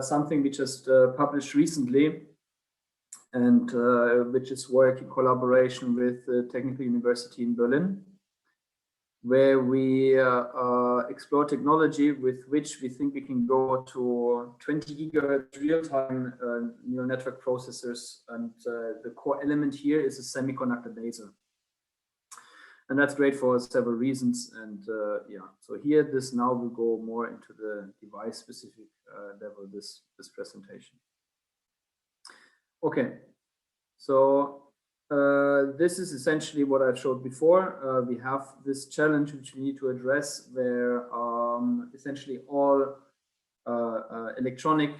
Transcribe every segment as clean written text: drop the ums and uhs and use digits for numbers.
something we just published recently, and which is work in collaboration with the Technical University in Berlin, where we explore technology with which we think we can go to 20 gigahertz real-time neural network processors, and the core element here is a semiconductor laser. And that's great for several reasons. And yeah, so here this now will go more into the device-specific level, this presentation. Okay, so this is essentially what I've showed before. We have this challenge which we need to address, where essentially all electronic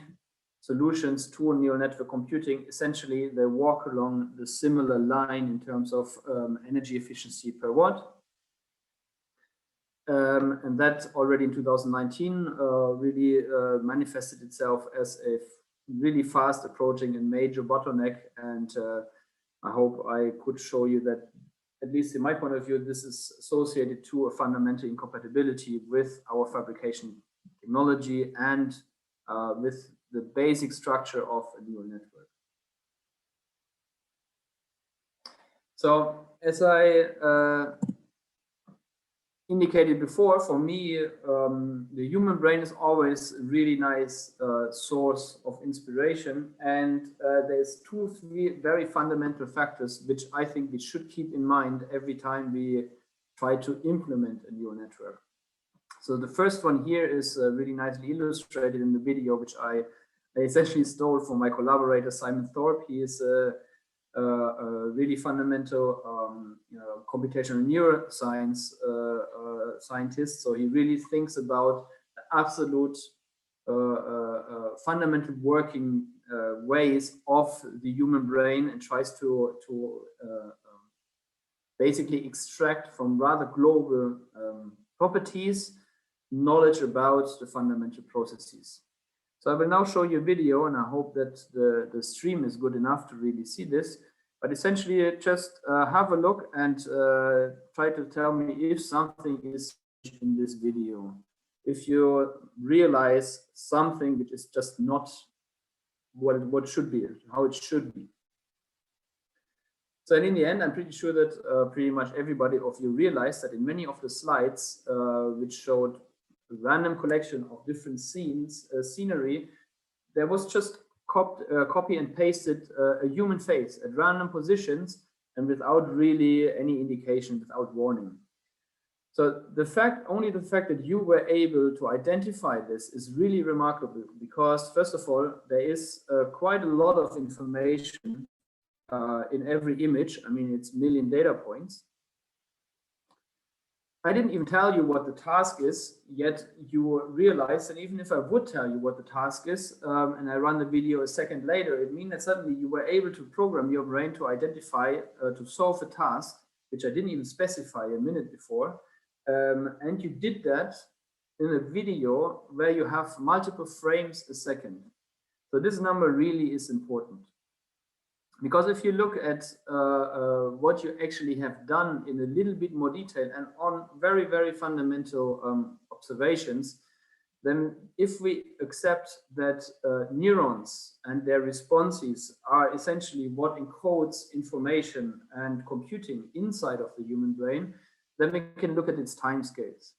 solutions to neural network computing, essentially they walk along the similar line in terms of energy efficiency per watt. And that already in 2019 really manifested itself as a really fast approaching and major bottleneck. And I hope I could show you that, at least in my point of view, this is associated to a fundamental incompatibility with our fabrication technology and with the basic structure of a neural network. So as I indicated before, for me, the human brain is always a really nice source of inspiration. And there's three very fundamental factors which I think we should keep in mind every time we try to implement a neural network. So the first one here is really nicely illustrated in the video, which I essentially stole from my collaborator, Simon Thorpe. He is a really fundamental computational neuroscience scientist. So he really thinks about the absolute fundamental working ways of the human brain, and tries to basically extract from rather global properties knowledge about the fundamental processes. So I will now show you a video, and I hope that the stream is good enough to really see this. But essentially, just have a look and try to tell me if something is in this video. If you realize something which is just not what should be, how it should be. So in the end, I'm pretty sure that pretty much everybody of you realized that in many of the slides which showed a random collection of different scenery, there was just copy and pasted a human face at random positions and without really any indication, without warning. So only the fact that you were able to identify this is really remarkable, because first of all, there is quite a lot of information in every image. I mean, it's 1 million data points. I didn't even tell you what the task is, yet you realize that even if I would tell you what the task is, and I run the video a second later, it means that suddenly you were able to program your brain to identify, to solve a task, which I didn't even specify a minute before. And you did that in a video where you have multiple frames a second. So this number really is important. Because if you look at what you actually have done in a little bit more detail and on very, very fundamental observations, then if we accept that neurons and their responses are essentially what encodes information and computing inside of the human brain, then we can look at its timescales.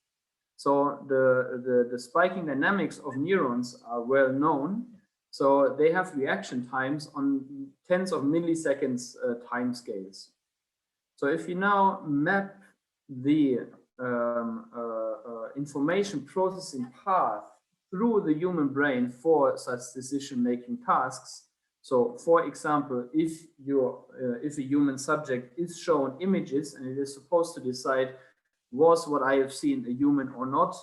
So the spiking dynamics of neurons are well known. So they have reaction times on tens of milliseconds time scales. So if you now map the information processing path through the human brain for such decision-making tasks, so for example, if a human subject is shown images and it is supposed to decide, was what I have seen a human or not?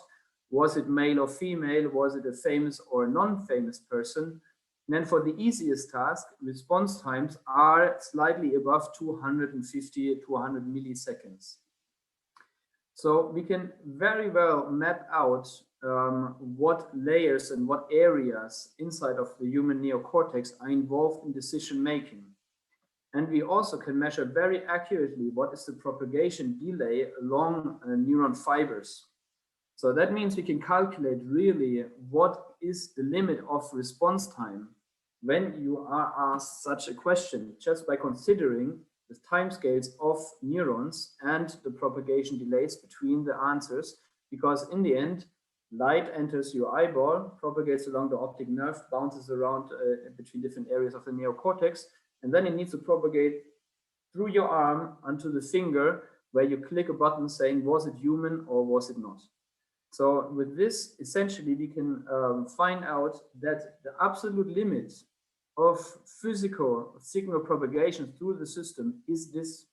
Was it male or female? Was it a famous or non-famous person? And then for the easiest task, response times are slightly above 250 to 200 milliseconds. So we can very well map out what layers and what areas inside of the human neocortex are involved in decision making. And we also can measure very accurately what is the propagation delay along neuron fibers. So that means we can calculate really what is the limit of response time when you are asked such a question, just by considering the timescales of neurons and the propagation delays between the answers, because in the end, light enters your eyeball, propagates along the optic nerve, bounces around between different areas of the neocortex, and then it needs to propagate through your arm onto the finger, where you click a button saying, was it human or was it not? So with this, essentially, we can find out that the absolute limit of physical signal propagation through the system is this.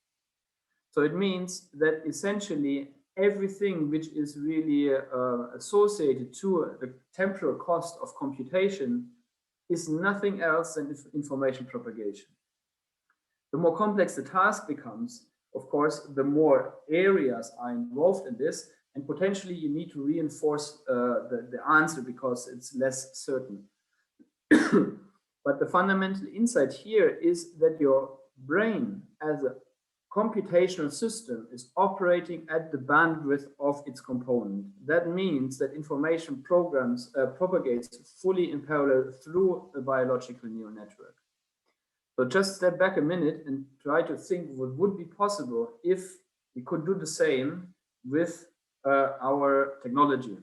So it means that essentially everything which is really associated to the temporal cost of computation is nothing else than information propagation. The more complex the task becomes, of course, the more areas are involved in this, and potentially you need to reinforce the answer because it's less certain. But the fundamental insight here is that your brain as a computational system is operating at the bandwidth of its component. That means that information propagates fully in parallel through a biological neural network. So just step back a minute and try to think what would be possible if we could do the same with our technology.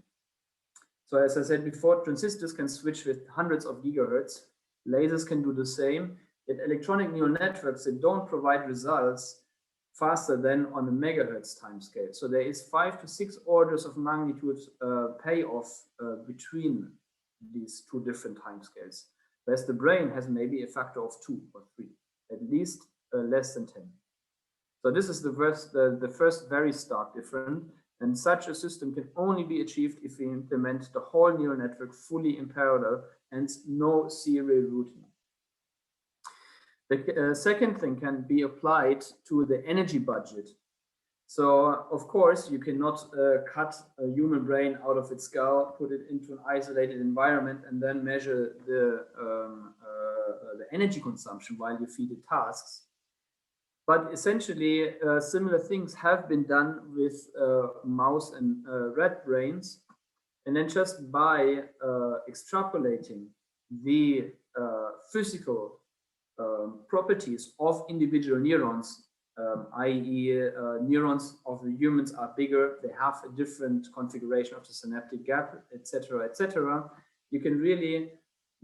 So as I said before, transistors can switch with hundreds of gigahertz. Lasers can do the same. Yet electronic neural networks, they don't provide results faster than on a megahertz timescale. So there is 5 to 6 orders of magnitude payoff between these two different timescales. Whereas the brain has maybe a factor of 2 or 3, at least less than 10. So this is the first very stark difference. And such a system can only be achieved if we implement the whole neural network fully in parallel and no serial routing. The second thing can be applied to the energy budget. So, of course, you cannot cut a human brain out of its skull, put it into an isolated environment, and then measure the energy consumption while you feed it tasks. But essentially, similar things have been done with mouse and rat brains. And then just by extrapolating the physical properties of individual neurons, i.e. Neurons of the humans are bigger, they have a different configuration of the synaptic gap, etc., etc. You can really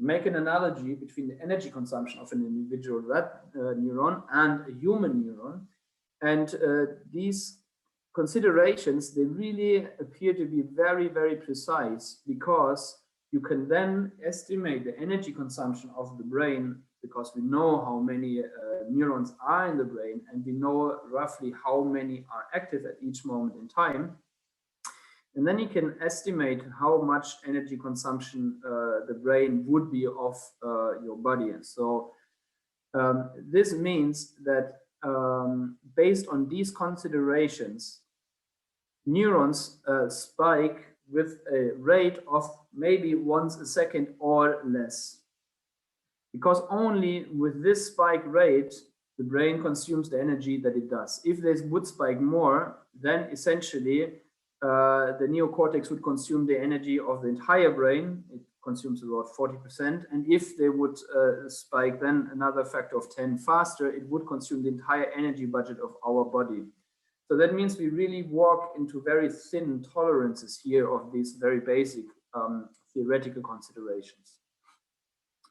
make an analogy between the energy consumption of an individual rat neuron and a human neuron. And these considerations, they really appear to be very, very precise, because you can then estimate the energy consumption of the brain, because we know how many neurons are in the brain, and we know roughly how many are active at each moment in time. And then you can estimate how much energy consumption the brain would be of your body. And so this means that based on these considerations, neurons spike with a rate of maybe once a second or less. Because only with this spike rate, the brain consumes the energy that it does. If this would spike more, then essentially the neocortex would consume the energy of the entire brain. It consumes about 40%. And if they would spike then another factor of 10 faster, it would consume the entire energy budget of our body. So that means we really walk into very thin tolerances here of these very basic theoretical considerations.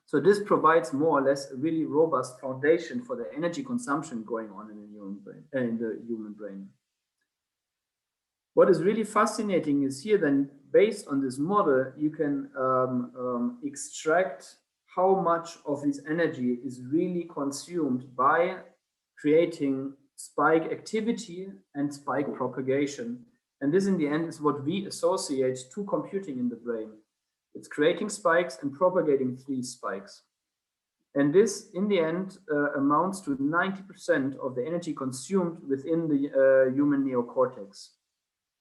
So this provides more or less a really robust foundation for the energy consumption going on in the human brain. What is really fascinating is here then, based on this model, you can extract how much of this energy is really consumed by creating spike activity and spike propagation. And this in the end is what we associate to computing in the brain. It's creating spikes and propagating these spikes. And this, in the end, amounts to 90% of the energy consumed within the human neocortex.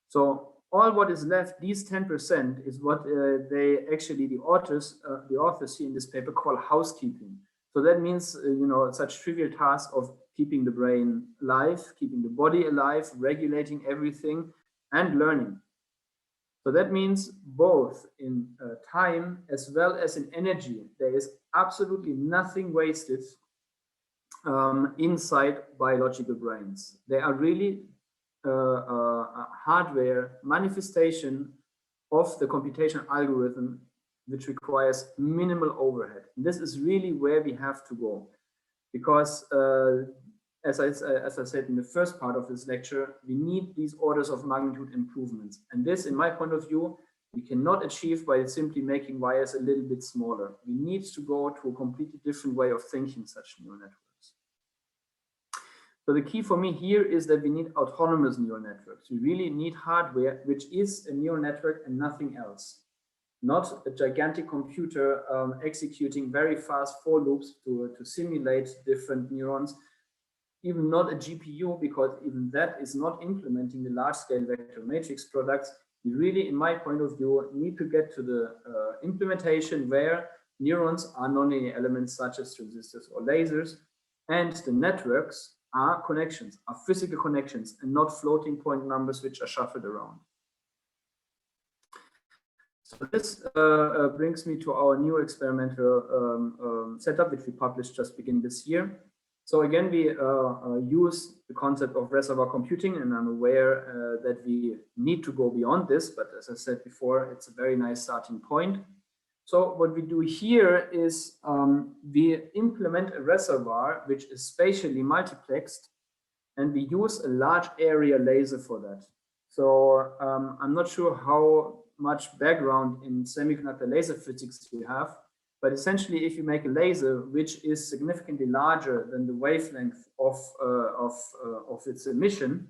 So all what is left, these 10%, is what the authors here in this paper call housekeeping. So that means, such trivial tasks of keeping the brain alive, keeping the body alive, regulating everything, and learning. So that means both in time as well as in energy, there is absolutely nothing wasted inside biological brains. They are really a hardware manifestation of the computational algorithm, which requires minimal overhead. And this is really where we have to go, because as I said in the first part of this lecture, we need these orders of magnitude improvements. And this, in my point of view, we cannot achieve by simply making wires a little bit smaller. We need to go to a completely different way of thinking such neural networks. So the key for me here is that we need autonomous neural networks. We really need hardware, which is a neural network and nothing else. Not a gigantic computer executing very fast for loops to simulate different neurons. Even not a GPU, because even that is not implementing the large-scale vector matrix products. You really, in my point of view, need to get to the implementation where neurons are nonlinear elements such as transistors or lasers, and the networks are connections, are physical connections, and not floating point numbers which are shuffled around. So this brings me to our new experimental setup, which we published just beginning this year. So again, we use the concept of reservoir computing, and I'm aware that we need to go beyond this, but as I said before, it's a very nice starting point. So what we do here is we implement a reservoir which is spatially multiplexed, and we use a large area laser for that. So I'm not sure how much background in semiconductor laser physics you have, but essentially if you make a laser which is significantly larger than the wavelength of its emission,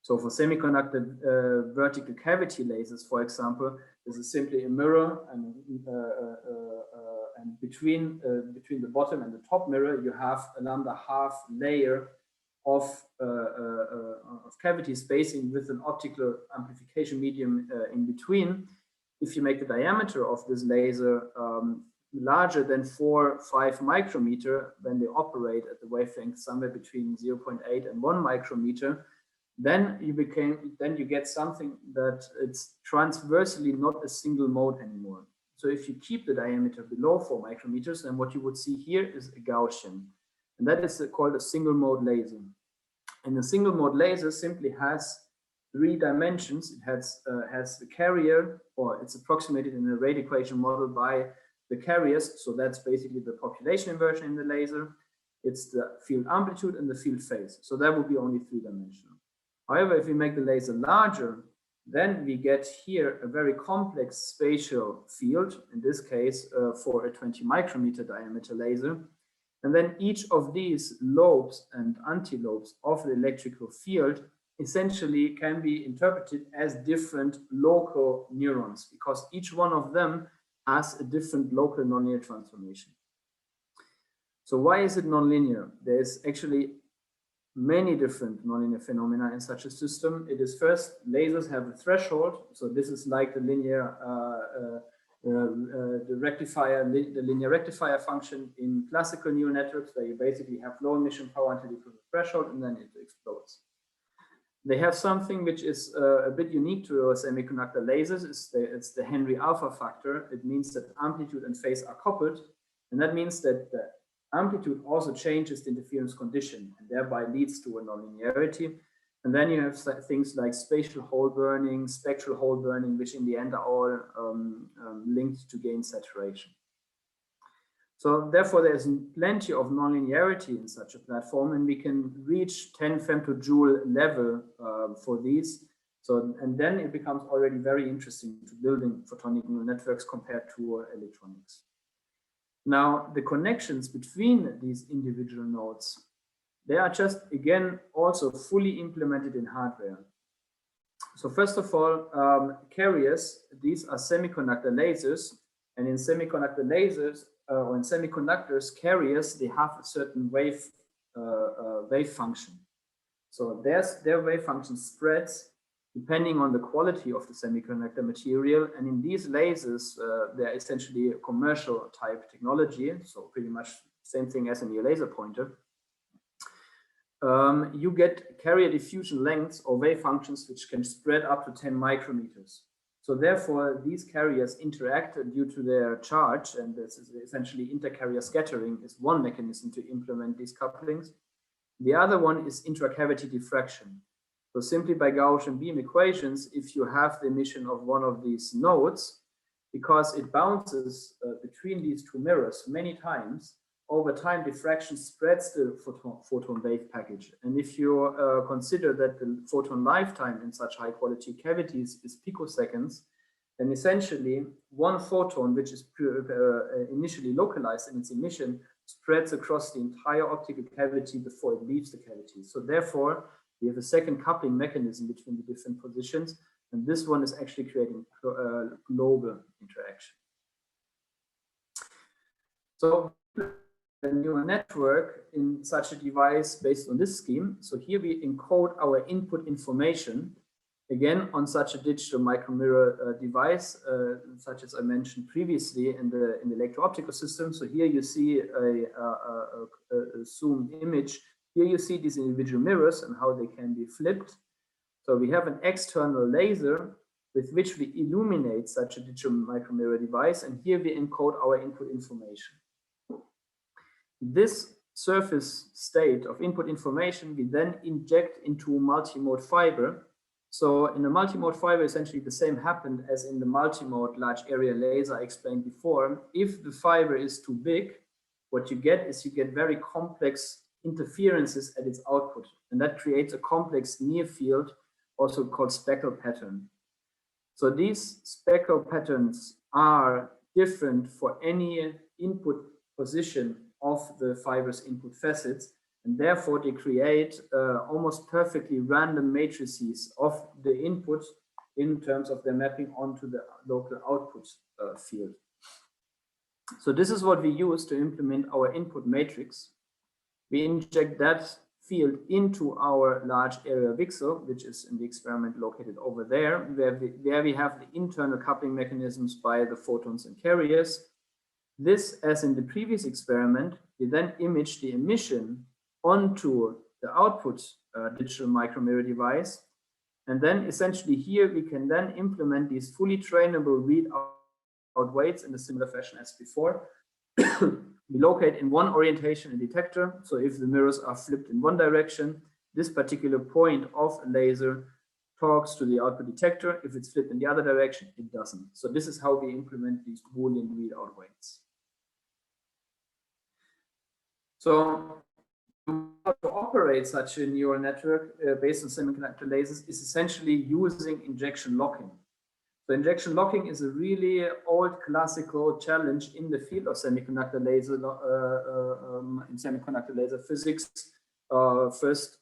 so for semiconductor vertical cavity lasers, for example, this is simply a mirror, and between the bottom and the top mirror, you have a λ½ layer of cavity spacing with an optical amplification medium in between. If you make the diameter of this laser larger than 4 or 5 micrometer, when they operate at the wavelength somewhere between 0.8 and 1 micrometer, then you get something that it's transversely not a single mode anymore. So if you keep the diameter below 4 micrometers, then what you would see here is a Gaussian, and that is called a single mode laser. And the single mode laser simply has 3 dimensions. It has the carrier, or it's approximated in a rate equation model by the carriers. So that's basically the population inversion in the laser. It's the field amplitude and the field phase. So that would be only 3-dimensional. However, if we make the laser larger, then we get here a very complex spatial field, in this case for a 20 micrometer diameter laser. And then each of these lobes and antilobes of the electrical field essentially can be interpreted as different local neurons, because each one of them has a different local nonlinear transformation. So why is it nonlinear? There's actually many different nonlinear phenomena in such a system. It is first, lasers have a threshold. So this is like the linear the linear rectifier function in classical neural networks, where you basically have low emission power until you put a threshold and then it explodes. They have something which is a bit unique to semiconductor lasers. It's the Henry alpha factor. It means that amplitude and phase are coupled, and that means that the amplitude also changes the interference condition and thereby leads to a nonlinearity. And then you have things like spatial hole burning, spectral hole burning, which in the end are all linked to gain saturation. So therefore, there's plenty of nonlinearity in such a platform, and we can reach 10 femtojoule level for these. So, and then it becomes already very interesting to building photonic neural networks compared to electronics. Now, the connections between these individual nodes, they are just, again, also fully implemented in hardware. So first of all, carriers, these are semiconductor lasers, and in semiconductor lasers, or in semiconductors, carriers, they have a certain wave function. So their wave function spreads depending on the quality of the semiconductor material. And in these lasers, they're essentially a commercial type technology. So pretty much same thing as in your laser pointer. you get carrier diffusion lengths or wave functions which can spread up to 10 micrometers. So therefore, these carriers interact due to their charge, and this is essentially intercarrier scattering is one mechanism to implement these couplings. The other one is intracavity diffraction. So simply by Gaussian beam equations, if you have the emission of one of these nodes, because it bounces between these two mirrors many times, over time diffraction spreads the photon wave package. And if you consider that the photon lifetime in such high quality cavities is picoseconds, then essentially one photon, which is initially localized in its emission, spreads across the entire optical cavity before it leaves the cavity. So therefore, we have a second coupling mechanism between the different positions, and this one is actually creating global interaction. So a neural network in such a device based on this scheme. So here we encode our input information again on such a digital micromirror device, such as I mentioned previously in the electro-optical system. So here you see a zoomed image. Here you see these individual mirrors and how they can be flipped. So we have an external laser with which we illuminate such a digital micromirror device, and here we encode our input information. This surface state of input information we then inject into a multimode fiber. So in a multimode fiber, essentially the same happened as in the multimode large area laser I explained before. If the fiber is too big, what you get is you get very complex interferences at its output, and that creates a complex near field, also called speckle pattern. So these speckle patterns are different for any input position of the fiber's input facets, and therefore they create almost perfectly random matrices of the input in terms of their mapping onto the local output field. So this is what we use to implement our input matrix. We inject that field into our large area VCSEL, which is in the experiment located over there, where we have the internal coupling mechanisms by the photons and carriers. This, as in the previous experiment, we then image the emission onto the output digital micromirror device. And then essentially here we can then implement these fully trainable readout weights in a similar fashion as before. We locate in one orientation a detector. So if the mirrors are flipped in one direction, this particular point of a laser talks to the output detector. If it's flipped in the other direction, it doesn't. So this is how we implement these Boolean readout weights. So how to operate such a neural network based on semiconductor lasers is essentially using injection locking. So injection locking is a really old classical challenge in the field of semiconductor laser in semiconductor laser physics. First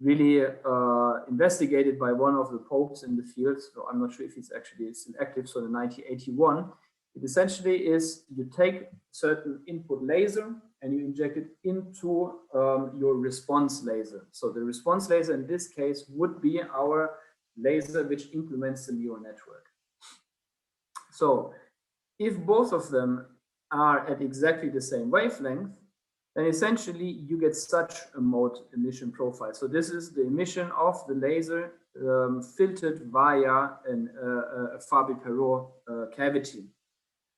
really investigated by one of the popes in the field. So I'm not sure if it's actually still active. So in 1981, it essentially is you take certain input laser and you inject it into your response laser. So the response laser in this case would be our laser which implements the neural network. So if both of them are at exactly the same wavelength, then essentially you get such a mode emission profile. So this is the emission of the laser filtered via a Fabry-Perot cavity.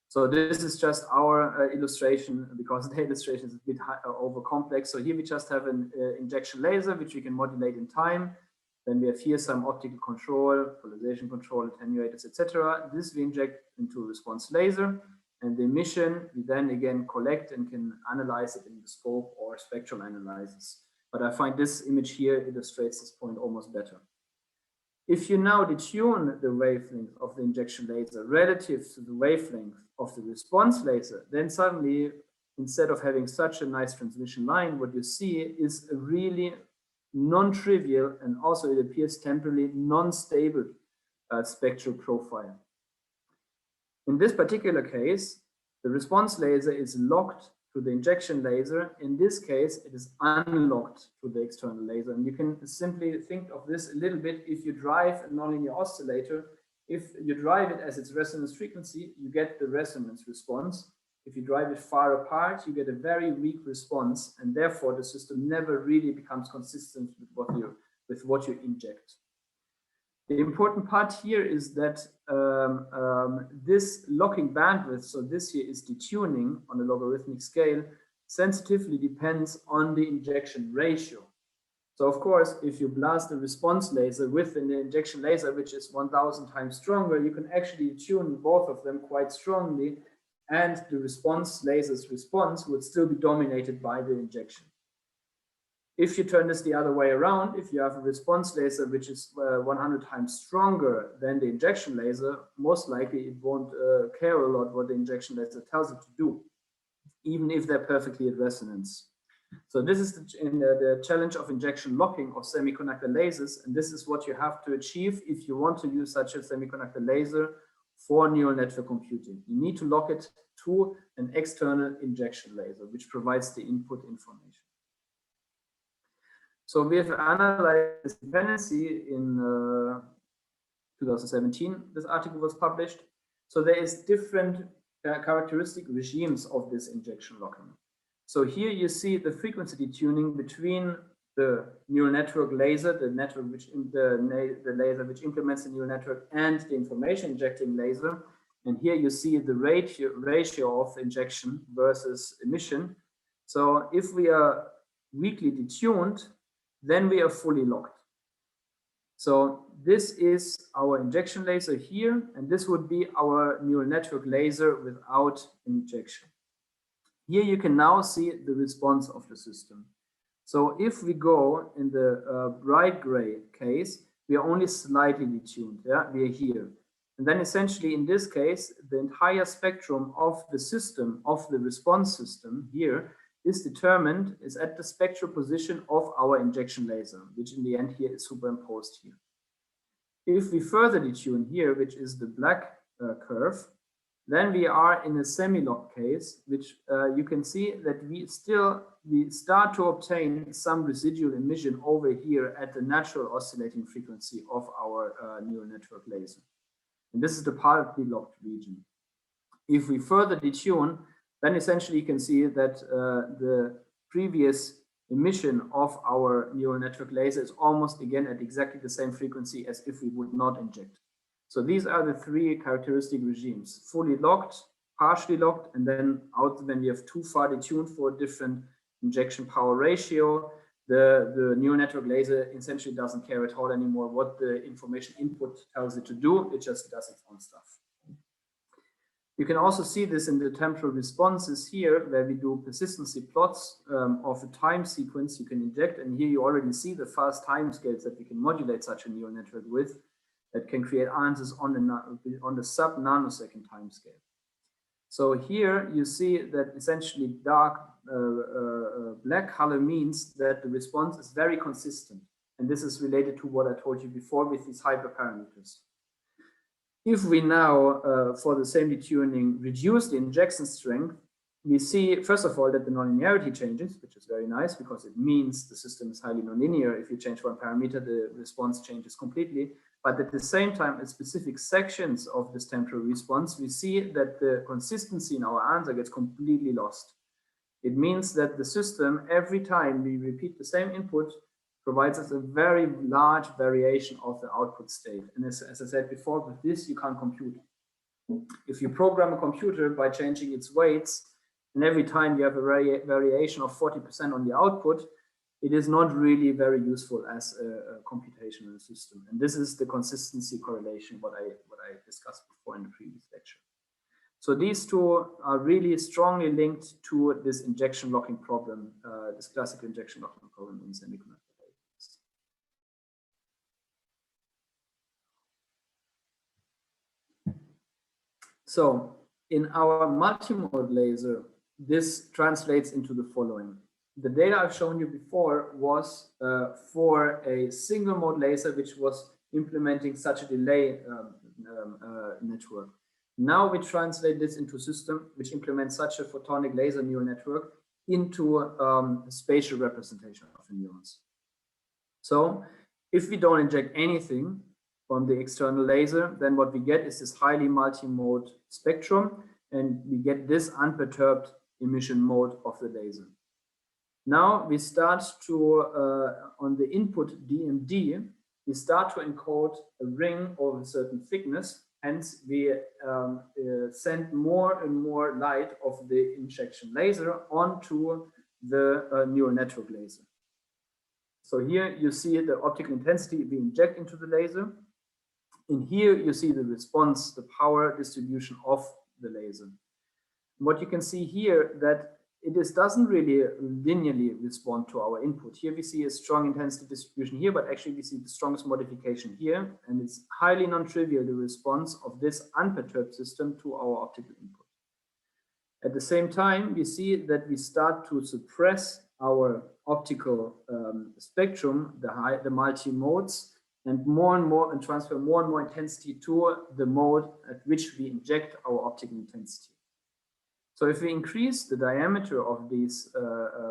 So this is just our illustration, because the illustration is a bit over complex. So here we just have an injection laser, which we can modulate in time. Then we have here some optical control, polarization control, attenuators, etc. This we inject into a response laser, and the emission we then again collect and can analyze it in the scope or spectrum analysis. But I find this image here illustrates this point almost better. If you now detune the wavelength of the injection laser relative to the wavelength of the response laser, then suddenly, instead of having such a nice transmission line, what you see is a really non-trivial and also it appears temporarily non-stable spectral profile. In this particular case, the response laser is locked to the injection laser. In this case, it is unlocked to the external laser. And you can simply think of this a little bit. If you drive a nonlinear oscillator, if you drive it as its resonance frequency, you get the resonance response. If you drive it far apart, you get a very weak response, and therefore the system never really becomes consistent with what you inject. The important part here is that this locking bandwidth, so this here is detuning on a logarithmic scale, sensitively depends on the injection ratio. So of course, if you blast a response laser with an injection laser, which is 1000 times stronger, you can actually tune both of them quite strongly, and the response laser's response would still be dominated by the injection. If you turn this the other way around, if you have a response laser which is 100 times stronger than the injection laser, most likely it won't care a lot what the injection laser tells it to do, even if they're perfectly at resonance. So this is the challenge of injection locking of semiconductor lasers, and this is what you have to achieve if you want to use such a semiconductor laser for neural network computing. You need to lock it to an external injection laser, which provides the input information. So we have analyzed this dependency in 2017. This article was published. So there is different characteristic regimes of this injection locking. So here you see the frequency detuning between the neural network laser, the laser which implements the neural network, and the information injecting laser. And here you see the ratio of injection versus emission. So if we are weakly detuned, then we are fully locked. So this is our injection laser here, and this would be our neural network laser without injection. Here you can now see the response of the system. So if we go in the bright gray case, we are only slightly detuned. Yeah, we are here. And then essentially in this case, the entire spectrum of the system, of the response system here, is at the spectral position of our injection laser, which in the end here is superimposed here. If we further detune here, which is the black curve, then we are in a semi-locked case, which you can see that we start to obtain some residual emission over here at the natural oscillating frequency of our neural network laser. And this is the partly locked region. If we further detune, then essentially you can see that the previous emission of our neural network laser is almost again at exactly the same frequency as if we would not inject. So these are the three characteristic regimes: fully locked, partially locked, and then out when we have too far detuned for a different injection power ratio, the neural network laser essentially doesn't care at all anymore what the information input tells it to do. It just does its own stuff. You can also see this in the temporal responses here, where we do persistency plots of a time sequence you can inject. And here you already see the fast time scales that we can modulate such a neural network with, that can create answers on the sub-nanosecond time scale. So here you see that essentially dark black color means that the response is very consistent. And this is related to what I told you before with these hyperparameters. If we now, for the same detuning, reduce the injection strength, we see, first of all, that the nonlinearity changes, which is very nice because it means the system is highly nonlinear. If you change one parameter, the response changes completely. But at the same time, in specific sections of this temporal response, we see that the consistency in our answer gets completely lost. It means that the system, every time we repeat the same input, provides us a very large variation of the output state. And as I said before, with this, you can't compute. If you program a computer by changing its weights, and every time you have a variation of 40% on the output, it is not really very useful as a computational system. And this is the consistency correlation, what I discussed before in the previous lecture. So these two are really strongly linked to this injection locking problem, this classical injection locking problem in semiconductor lasers. So in our multimode laser, this translates into the following. The data I've shown you before was for a single mode laser, which was implementing such a delay network. Now we translate this into a system which implements such a photonic laser neural network into a spatial representation of the neurons. So if we don't inject anything from the external laser, then what we get is this highly multimode spectrum. and we get this unperturbed emission mode of the laser. Now we start to, on the input DMD, we start to encode a ring of a certain thickness. Hence, we send more and more light of the injection laser onto the neural network laser. So here you see the optical intensity we inject into the laser. And here you see the response, the power distribution of the laser. And what you can see here that it doesn't really linearly respond to our input. Here we see a strong intensity distribution here, but actually we see the strongest modification here. And it's highly non-trivial, the response of this unperturbed system to our optical input. At the same time, we see that we start to suppress our optical spectrum, the multi-modes, and more and transfer more and more intensity to the mode at which we inject our optical intensity. So if we increase the diameter of these,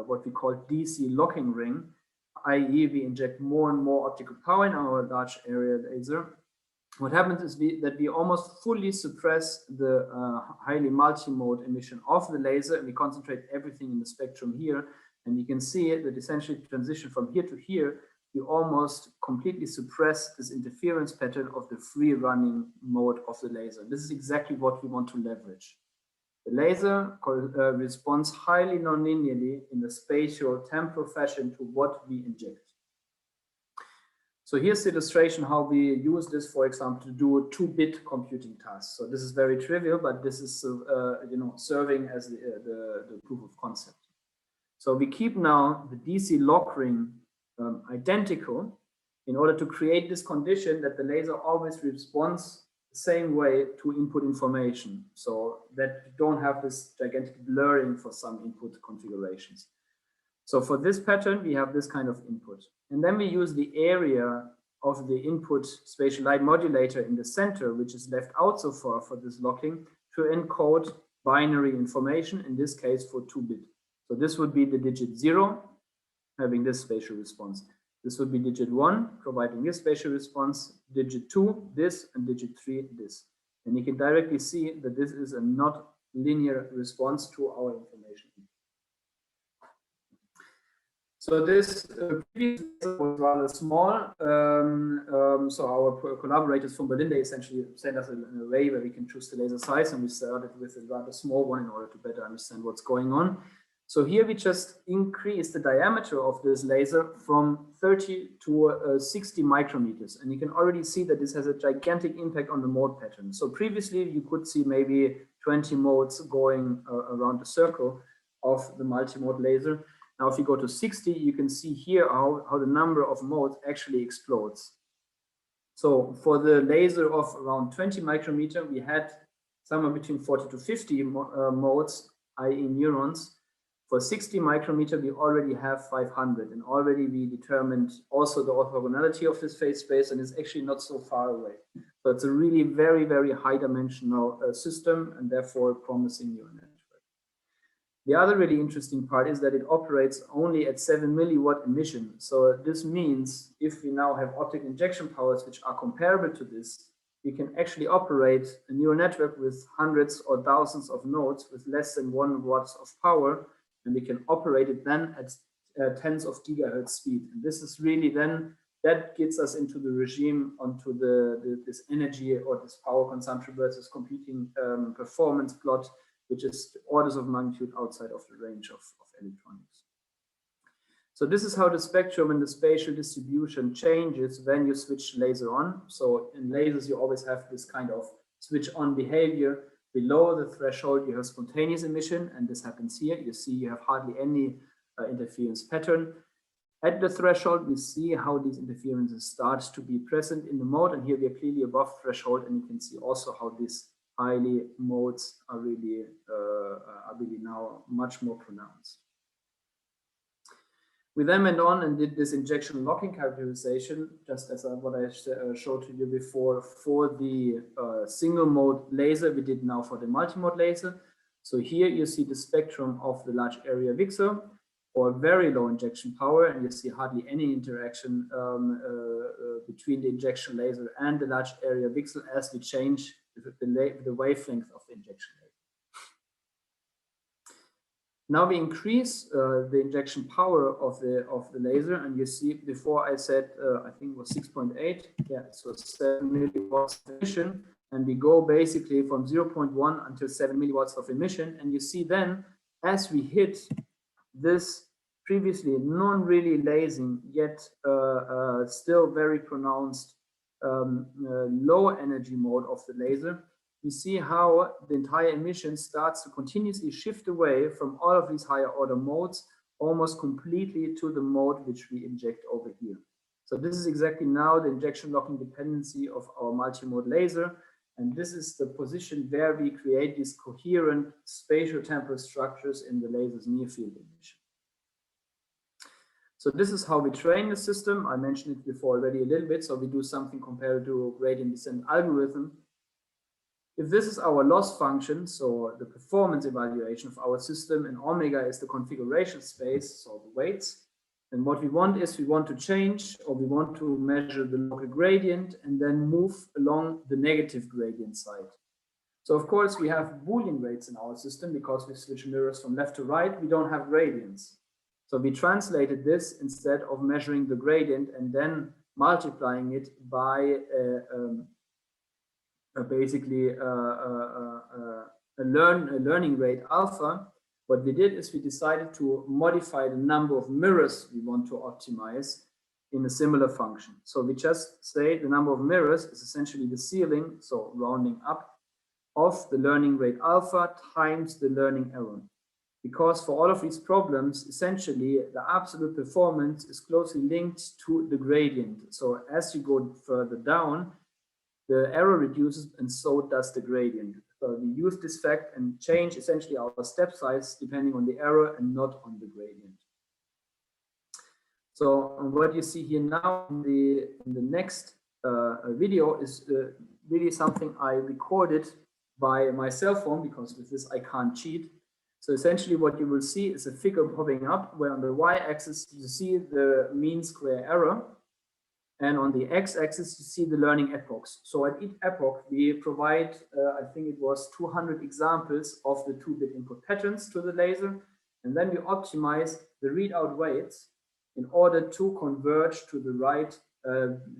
what we call DC locking ring, i.e. we inject more and more optical power in our large area laser, what happens is that we almost fully suppress the highly multi-mode emission of the laser, and we concentrate everything in the spectrum here. And you can see that essentially transition from here to here, we almost completely suppress this interference pattern of the free running mode of the laser. This is exactly what we want to leverage. The laser responds highly nonlinearly in a spatial temporal fashion to what we inject. So here's the illustration how we use this, for example, to do 2-bit computing tasks. So this is very trivial, but this is serving as the proof of concept. So we keep now the DC lock ring identical in order to create this condition that the laser always responds the same way to input information, so that you don't have this gigantic blurring for some input configurations. So for this pattern, we have this kind of input. And then we use the area of the input spatial light modulator in the center, which is left out so far for this locking, to encode binary information, in this case for 2-bit. So this would be the digit 0, having this spatial response. This would be digit 1, providing this spatial response, digit 2, this, and digit 3, this. And you can directly see that this is a not linear response to our information. So this previous was rather small. So our collaborators from Berlin, they essentially sent us an array where we can choose the laser size, and we started with a rather small one in order to better understand what's going on. So here we just increase the diameter of this laser from 30 to 60 micrometers. And you can already see that this has a gigantic impact on the mode pattern. So previously you could see maybe 20 modes going around the circle of the multi-mode laser. Now, if you go to 60, you can see here how the number of modes actually explodes. So for the laser of around 20 micrometer, we had somewhere between 40 to 50 modes, i.e. neurons. For 60 micrometer, we already have 500, and already we determined also the orthogonality of this phase space, and it's actually not so far away. So it's a really very, very high dimensional system, and therefore promising neural network. The other really interesting part is that it operates only at 7 milliwatt emission. So this means if we now have optical injection powers which are comparable to this, we can actually operate a neural network with hundreds or thousands of nodes with less than 1 watt of power, and we can operate it then at tens of gigahertz speed. And this is really then, that gets us into the regime onto this energy or this power consumption versus computing performance plot, which is orders of magnitude outside of the range of electronics. So this is how the spectrum and the spatial distribution changes when you switch laser on. So in lasers, you always have this kind of switch on behavior. Below the threshold, you have spontaneous emission, and this happens here. You see you have hardly any interference pattern. At the threshold, we see how these interferences start to be present in the mode, and here we are clearly above threshold, and you can see also how these highly modes are really now much more pronounced. We then went on and did this injection locking characterization, just as what I showed to you before for the single mode laser. We did now for the multi-mode laser. So here you see the spectrum of the large area VCSEL or very low injection power, and you see hardly any interaction between the injection laser and the large area VCSEL as we change the wavelength of the injection laser. Now we increase the injection power of the laser, and you see before I said I think it was 6.8, yeah, so 7 milliwatts of emission, and we go basically from 0.1 until 7 milliwatts of emission, and you see then as we hit this previously non-really lasing yet still very pronounced low energy mode of the laser, you see how the entire emission starts to continuously shift away from all of these higher order modes almost completely to the mode which we inject over here. So this is exactly now the injection locking dependency of our multimode laser, and this is the position where we create these coherent spatial temporal structures in the laser's near field emission. So this is how we train the system. I mentioned it before already a little bit. So we do something compared to a gradient descent algorithm. If this is our loss function, so the performance evaluation of our system, and omega is the configuration space, so the weights, and what we want is we want to change, or we want to measure the local gradient and then move along the negative gradient side. So of course we have Boolean weights in our system because we switch mirrors from left to right, we don't have gradients. So we translated this instead of measuring the gradient and then multiplying it by basically a learning rate alpha. What we did is we decided to modify the number of mirrors we want to optimize in a similar function. So we just say the number of mirrors is essentially the ceiling, so rounding up, of the learning rate alpha times the learning error. Because for all of these problems, essentially the absolute performance is closely linked to the gradient. So as you go further down, the error reduces and so does the gradient. So we use this fact and change essentially our step size depending on the error and not on the gradient. So what you see here now in the next video is really something I recorded by my cell phone, because with this I can't cheat. So essentially what you will see is a figure popping up where on the y-axis you see the mean square error, and on the x-axis you see the learning epochs. So at each epoch we provide, I think it was 200 examples of the 2-bit input patterns to the laser, and then we optimize the readout weights in order to converge to the right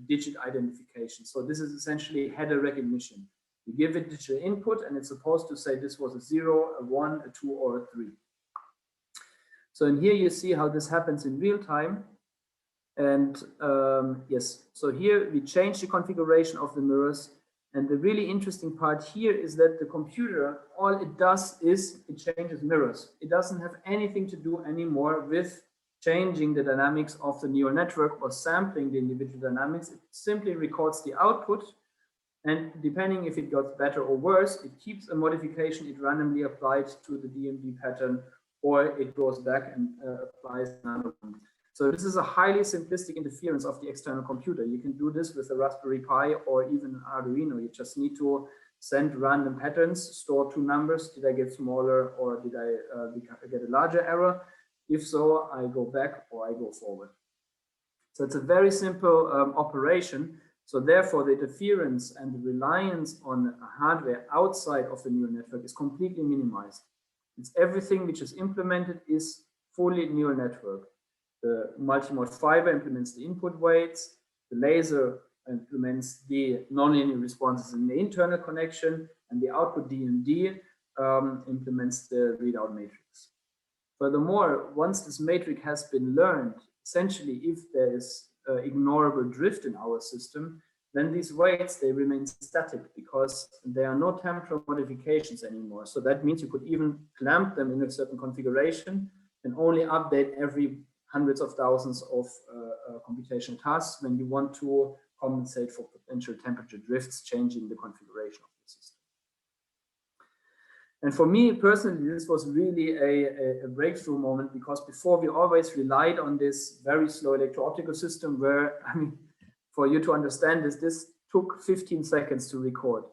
digit identification. So this is essentially header recognition. You give it digital input and it's supposed to say this was a 0, a 1, a 2, or a 3. So in here you see how this happens in real time. And yes, so here we change the configuration of the mirrors. And the really interesting part here is that the computer, all it does is it changes mirrors. It doesn't have anything to do anymore with changing the dynamics of the neural network or sampling the individual dynamics. It simply records the output. And depending if it got better or worse, it keeps a modification it randomly applied to the DMD pattern, or it goes back and applies another one. So this is a highly simplistic interference of the external computer. You can do this with a Raspberry Pi or even an Arduino. You just need to send random patterns, store 2 numbers. Did I get smaller or did I get a larger error? If so, I go back or I go forward. So it's a very simple operation. So therefore, the interference and the reliance on hardware outside of the neural network is completely minimized. It's everything which is implemented is fully neural network. The multimode fiber implements the input weights. The laser implements the nonlinear responses in the internal connection, and the output DMD implements the readout matrix. Furthermore, once this matrix has been learned, essentially, if there is ignorable drift in our system, then these weights, they remain static because there are no temporal modifications anymore. So that means you could even clamp them in a certain configuration and only update every hundreds of thousands of computational tasks when you want to compensate for potential temperature drifts, changing the configuration of the system. And for me personally, this was really a breakthrough moment, because before we always relied on this very slow electro-optical system where, I mean, for you to understand this took 15 seconds to record.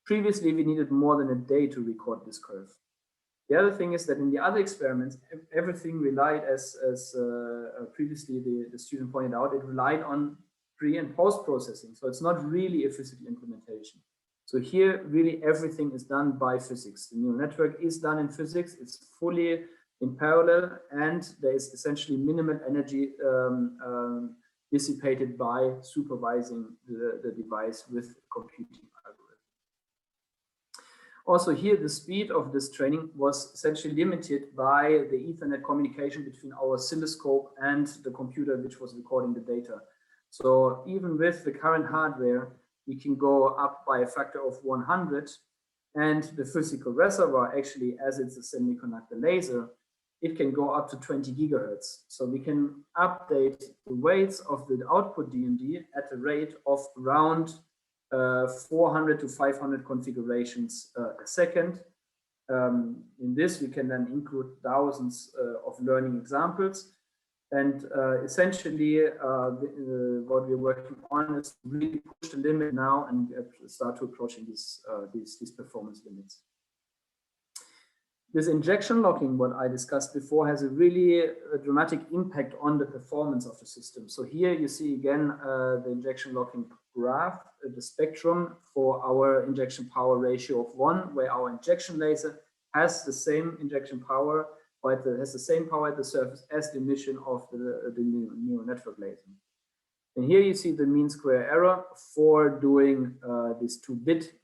Previously, we needed more than a day to record this curve. The other thing is that in the other experiments, everything relied, as previously the student pointed out, it relied on pre and post processing. So it's not really a physical implementation. So here, really everything is done by physics. The neural network is done in physics. It's fully in parallel, and there is essentially minimal energy dissipated by supervising the device with computing algorithm. Also here, the speed of this training was essentially limited by the Ethernet communication between our oscilloscope and the computer which was recording the data. So even with the current hardware, we can go up by a factor of 100, and the physical reservoir, actually, as it's a semiconductor laser, it can go up to 20 gigahertz. So we can update the weights of the output DMD at a rate of around 400 to 500 configurations a second. In this, we can then include thousands of learning examples. And essentially, what we're working on is to really push the limit now and start to approaching these performance limits. This injection locking, what I discussed before, has a really dramatic impact on the performance of the system. So here you see again the injection locking graph, the spectrum for our injection power ratio of 1, where our injection laser has the same injection power, but it has the same power at the surface as the emission of the neural network laser. And here you see the mean square error for doing these 2-bit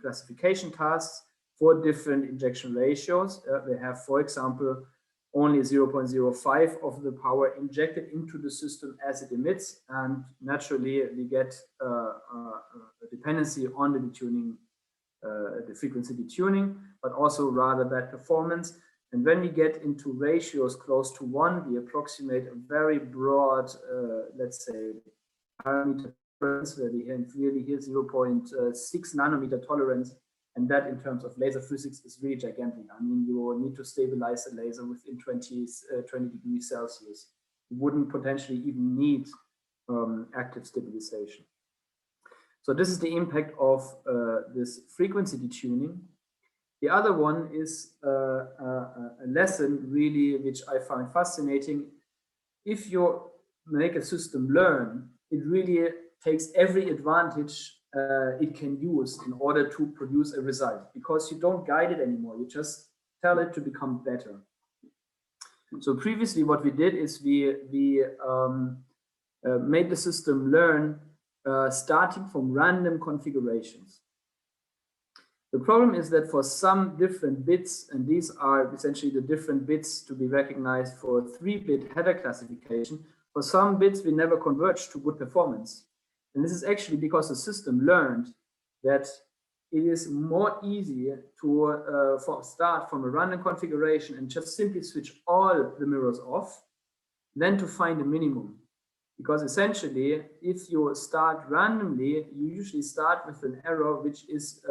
classification tasks for different injection ratios. We have, for example, only 0.05 of the power injected into the system as it emits, and naturally we get a dependency on the detuning, the frequency detuning, but also rather bad performance. And when we get into ratios close to 1, we approximate a very broad, let's say, parameter tolerance, where we really hear 0.6 nanometer tolerance. And that in terms of laser physics is really gigantic. I mean, you will need to stabilize the laser within 20 degrees Celsius. You wouldn't potentially even need active stabilization. So this is the impact of this frequency detuning. The other one is a lesson really, which I find fascinating. If you make a system learn, it really takes every advantage it can use in order to produce a result, because you don't guide it anymore. You just tell it to become better. So previously what we did is we made the system learn starting from random configurations. The problem is that for some different bits, and these are essentially the different bits to be recognized for 3-bit header classification, for some bits we never converge to good performance. And this is actually because the system learned that it is more easy to start from a random configuration and just simply switch all the mirrors off than to find a minimum. Because essentially, if you start randomly, you usually start with an error which is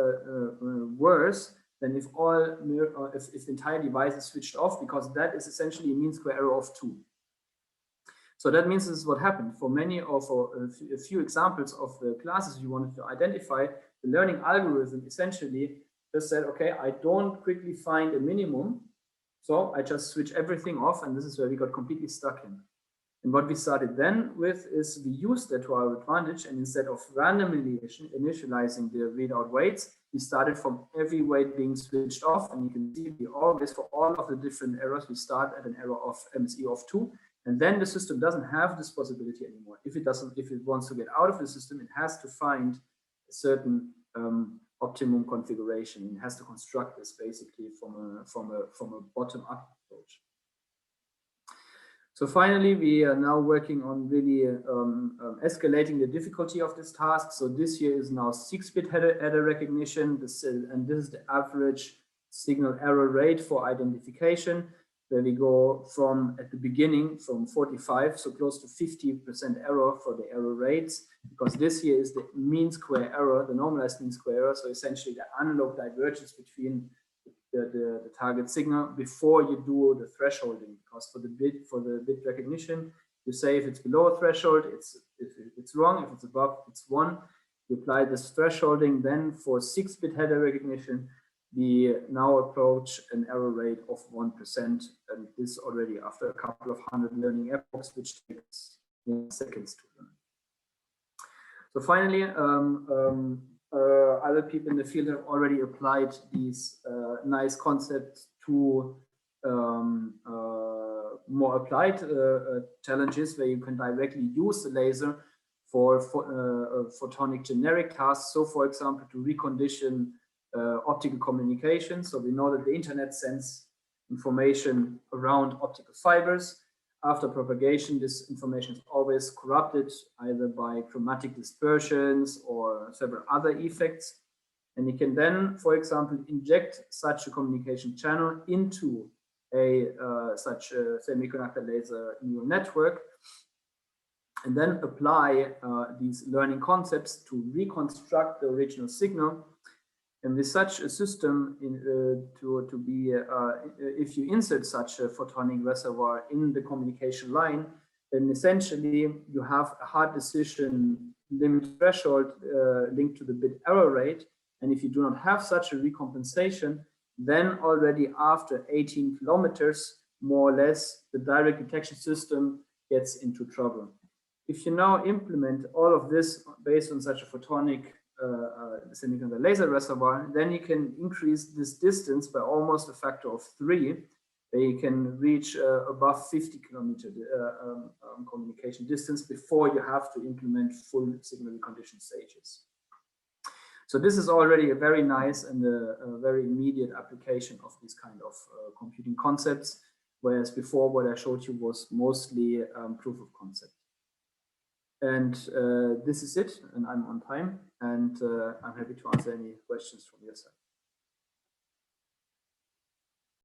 worse than if the entire device is switched off, because that is essentially a mean square error of 2. So that means this is what happened. For many of a few examples of the classes you wanted to identify, the learning algorithm essentially just said, okay, I don't quickly find a minimum, so I just switch everything off, and this is where we got completely stuck in. And what we started then with is we used that to our advantage, and instead of randomly initializing the readout weights, we started from every weight being switched off, and you can see we always, for all of the different errors, we start at an error of MSE of 2. And then the system doesn't have this possibility anymore. If it wants to get out of the system, it has to find a certain optimum configuration. It has to construct this basically from a bottom-up approach. So finally, we are now working on really escalating the difficulty of this task. So this here is now 6-bit header recognition, and this is the average signal error rate for identification, where we go from, at the beginning, from 45, so close to 50% error for the error rates, because this here is the mean square error, the normalized mean square error, so essentially the analog divergence between the target signal before you do the thresholding. Because for the bit recognition, you say if it's below a threshold, if it's wrong, if it's above, it's 1. You apply this thresholding. Then for 6-bit header recognition, we now approach an error rate of 1%, and this already after a couple of 100 learning epochs, which takes seconds to learn. So finally, other people in the field have already applied these nice concepts to more applied challenges where you can directly use the laser for photonic generic tasks. So, for example, to recondition optical communication. So we know that the internet sends information around optical fibers. After propagation, this information is always corrupted either by chromatic dispersions or several other effects. And you can then, for example, inject such a communication channel into such a semiconductor laser neural network, and then apply these learning concepts to reconstruct the original signal. And with such a system, if you insert such a photonic reservoir in the communication line, then essentially you have a hard decision limit threshold linked to the bit error rate. And if you do not have such a recompensation, then already after 18 kilometers, more or less, the direct detection system gets into trouble. If you now implement all of this based on such a photonic semiconductor laser reservoir, then you can increase this distance by almost a factor of 3, where you can reach above 50 kilometer communication distance before you have to implement full signal recondition stages. So this is already a very nice and a very immediate application of this kind of computing concepts, whereas before what I showed you was mostly proof of concept. And this is it, and I'm on time, and I'm happy to answer any questions from your side.